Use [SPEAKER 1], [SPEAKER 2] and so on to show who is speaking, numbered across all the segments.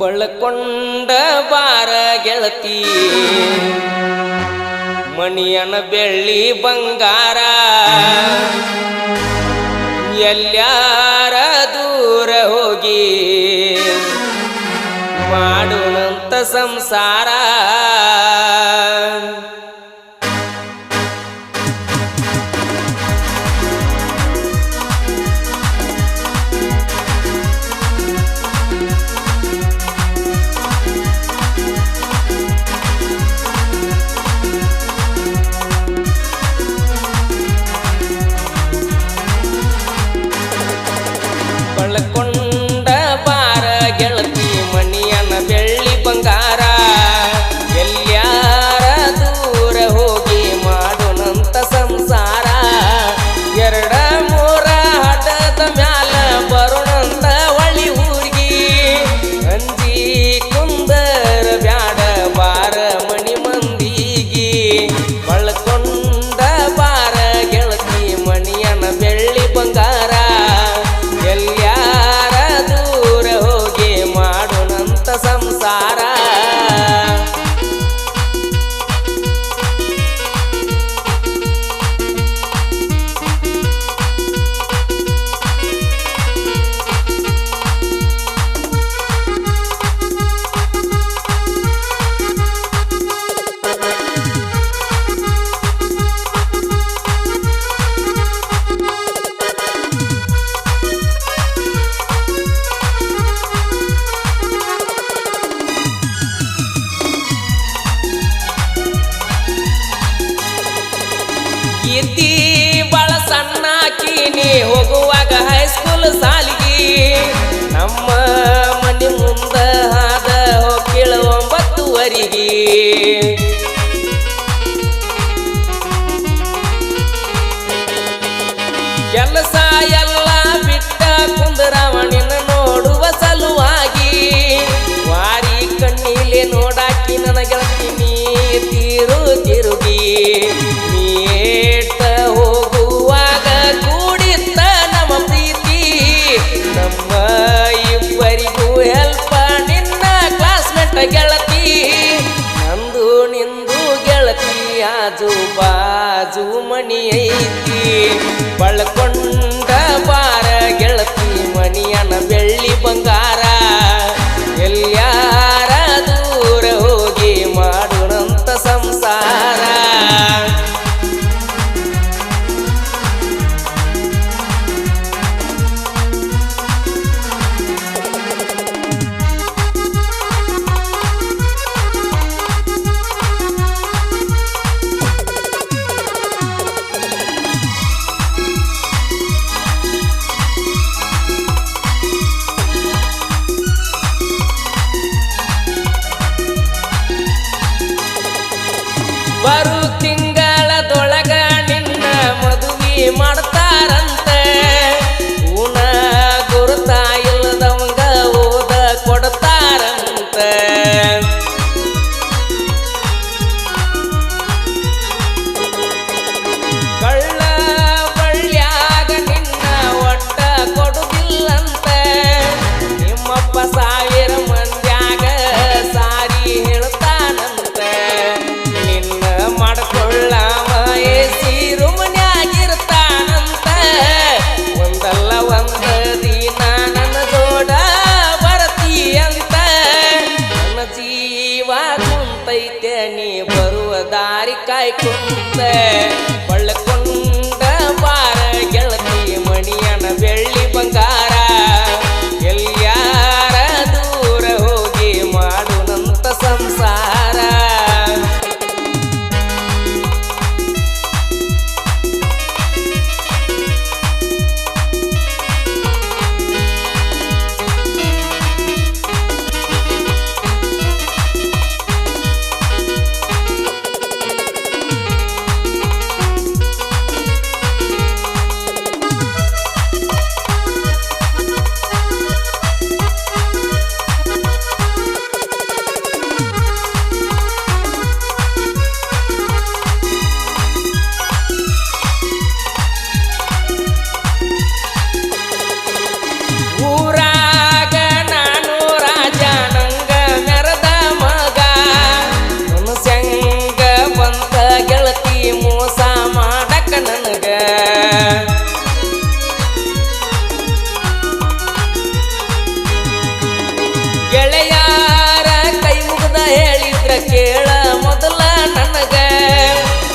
[SPEAKER 1] ಬಳಕೊಂಡ ಬಾರ ಗೆಳತಿ ಮಣಿಯನ ಬೆಳ್ಳಿ ಬಂಗಾರ ಎಲ್ಲಾರ ದೂರ ಹೋಗಿ ಮಾಡುವಂತ ಸಂಸಾರ ಬಳಕೊಂಡ ಬಾರ ಗೆಳತಿ ಮಣಿಯನ ಬೆಳ್ಳಿ ಬಂಗಾರ ಎಲ್ಲಾರ ದೂರ ಹೋಗಿ ಮಾಡೋಣಂತ ಸಂಸಾರ ಎರಡ ಮೂರ ಹಠದ ಮ್ಯಾಲ ಬರೋಣಂತ ಒಳ್ಳಿ ಊರ್ಗಿ ಅಂಜಿ ಕುಂದರ ಬ್ಯಾಡ ಬಾರ ಮಣಿ ಮಂದಿಗಿ ಬಳಕೊಂಡ ಬಾರ ಗೆಳತಿ ಮಣಿಯನ ಬೆಳ್ಳಿ ಬಂಗಾರ ಎಲ್ಲಾರ ದೂರ ಹೋಗಿ ಮಾಡೋಣಂತ ಸಂಸಾರ ಇದ್ದಿ ಬಾಳ ಸಣ್ಣಾಕಿನಿ ಹೋಗುವಾಗ ಹೈಸ್ಕೂಲ್ ಸಾಲಿಗಿ ನಮ್ಮ ಮನೆ ಮುಂದ ಹಾದ ಹೋಗಿಳ 9ವರೆಗೆ ಕೆಲಸ ಎಲ್ಲ ಬಿಟ್ಟ ಕುಂದರಾವಣಿನ ನೋಡುವ ಸಲುವಾಗಿ ವಾರಿ ಕಣ್ಣಿಲೆ ನೋಡಾಕಿ ನನ್ನ ಗೆಳತಿನಿ ತಿರುಗಿ ನೀಟ ಹೋಗುವಾಗ ಕೂಡಿತ್ತ ನಮ್ಮ ಪ್ರೀತಿ ನಮ್ಮ ಇಬ್ಬರಿಗೂ ಹೆಲ್ಪ ನಿನ್ನ ಕ್ಲಾಸ್ಮೇಟ್ ಗೆಳತಿ ನಂದು ನಿಂದು ಗೆಳತಿ ಆಜು ಬಾಜು ಮಣಿ ಐತಿ ಬಳಕೊಂಡ ಬಾರ ಗೆಳತಿ ಮಣಿಯನ ಬೆಳ್ಳಿ ಬಂಗಾರ ಎಲ್ಲಾರ ದೂರ ಹೋಗಿ ಮಾಡೋಣಂತ ಸಂಸಾರ ಬರು ತಿಂಗಳದೊಳಗ ನಿನ್ನ ಮದುವೆ ಮಾಡ್ತಾರಂತ ಉಣ ಗುರುತ ಇಲ್ಲದವಂಗ ಓದ ಕೊಡ್ತಾರಂತ ಕಳ್ಳ ಬಳ್ಳ್ಯಾಗ ನಿನ್ನ ಒಟ್ಟ ಕೊಡುದಿಲ್ಲಂತ ನಿಮ್ಮಪ್ಪ 1000 ಮಂದ್ಯಾಗ ಸಾರಿ ಹೇಳ್ತಾನಂತ ಮಾಡ್ಕೊಳ್ಳಾವ ಎಸಿ ರೂಮ್ನ್ಯಾಗಿರ್ತಾನಂತ ಒಂದಲ್ಲ ಒಂದ ದಿನ ನನ್ನ ಜೋಡ ಬರತಿ ಅಂತ ನನ್ನ ಜೀವ ಕುಂತೈತೆ ನೀ ಬರುವ ದಾರಿ ಕಾಯ್ಕುಂತ ಬಳಕೊಂಡ ಬಾರ ಗೆಳತಿ ಮಣಿಯನ ಬೆಳ್ಳಿ ಬಂಗಾರ ಎಲ್ಲಾರ ದೂರ ಹೋಗಿ ಮಾಡೋಣಂತ ಸಂಸಾರ ಕೇಳ ಮೊದಲ ನನಗ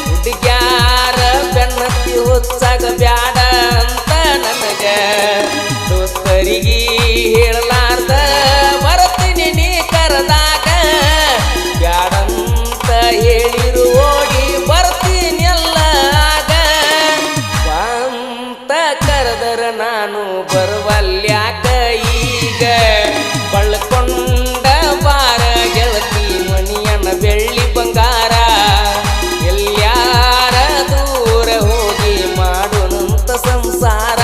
[SPEAKER 1] ಹುಡುಗ್ಯಾರ ಬೆನ್ನತ್ತಿ ಹುಚ್ಚಾಗ ಬ್ಯಾಡ ಅಂತ ನನಗ ದೋಸ್ತರಿಗೆ ಹೇಳಲಾರ್ದ ಬರ್ತೀನಿ ನೀ ಕರೆದಾಗ ಬ್ಯಾಡಂತ ಹೇಳಿರು ಓಡಿ ಬರ್ತೀನಿ ಎಲ್ಲ ಆಗ ಅಂತ ಕರೆದರ ನಾನು ಬರುವಲ್ಯಾಕ ಈಗ ಬಳ್ಕೊಂಡ ಬಾರ ಗೆಳತಿ ಮಣಿಯನ ಬೆಳ್ಳಿ ಬಂಗಾರ ಎಲ್ಯಾರ ದೂರ ಹೋಗಿ ಮಾಡುನಂತ ಸಂಸಾರ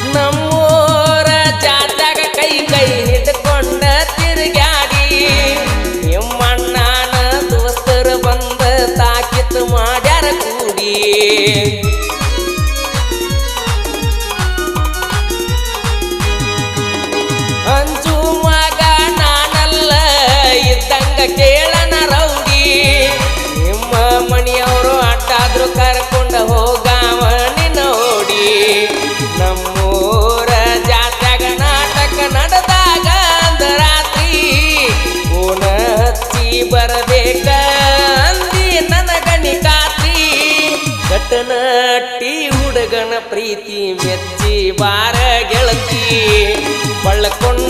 [SPEAKER 1] ನಮ್ಮೂರ ಜಾತ್ಯಾಗ ಕೈ ಕೈ ಹಿಡ್ಕೊಂಡ ತಿರುಗಾಡಿ ನಿಮ್ಮಣ್ಣನ ದೋಸ್ತರು ಬಂದ ತಾಕಿತ್ ಮಾಡ್ಯಾರ ಕೂಡಿ ಅಂಜು ಮಗ ನಾನಲ್ಲ ಇದ್ದಂಗ ಕೇಳನ ರೌಡಿ ನಿಮ್ಮ ಮಣಿಯವರು ಅಡ್ಡಾದ್ರು ಕರ್ಕೊಂಡ ಹೋಗಾವ ನೋಡಿ ನಮ್ಮೂರ ಜಾತ್ಯಾಗ ನಾಟಕ ನಡೆದಾಗ ಅಂದ ರಾತ್ರಿ ಓನ ಹಚ್ಚಿ ಬರಬೇಕ ಅಂದಿ ನನಗನಿ ಖಾತ್ರಿ ಗಟ್ಟನಟ್ಟಿ ಹುಡುಗನ ಪ್ರೀತಿ ಮೆಚ್ಚಿ ಬಾರ ಗೆಳತಿ ಬಳ್ಕೊಂಡ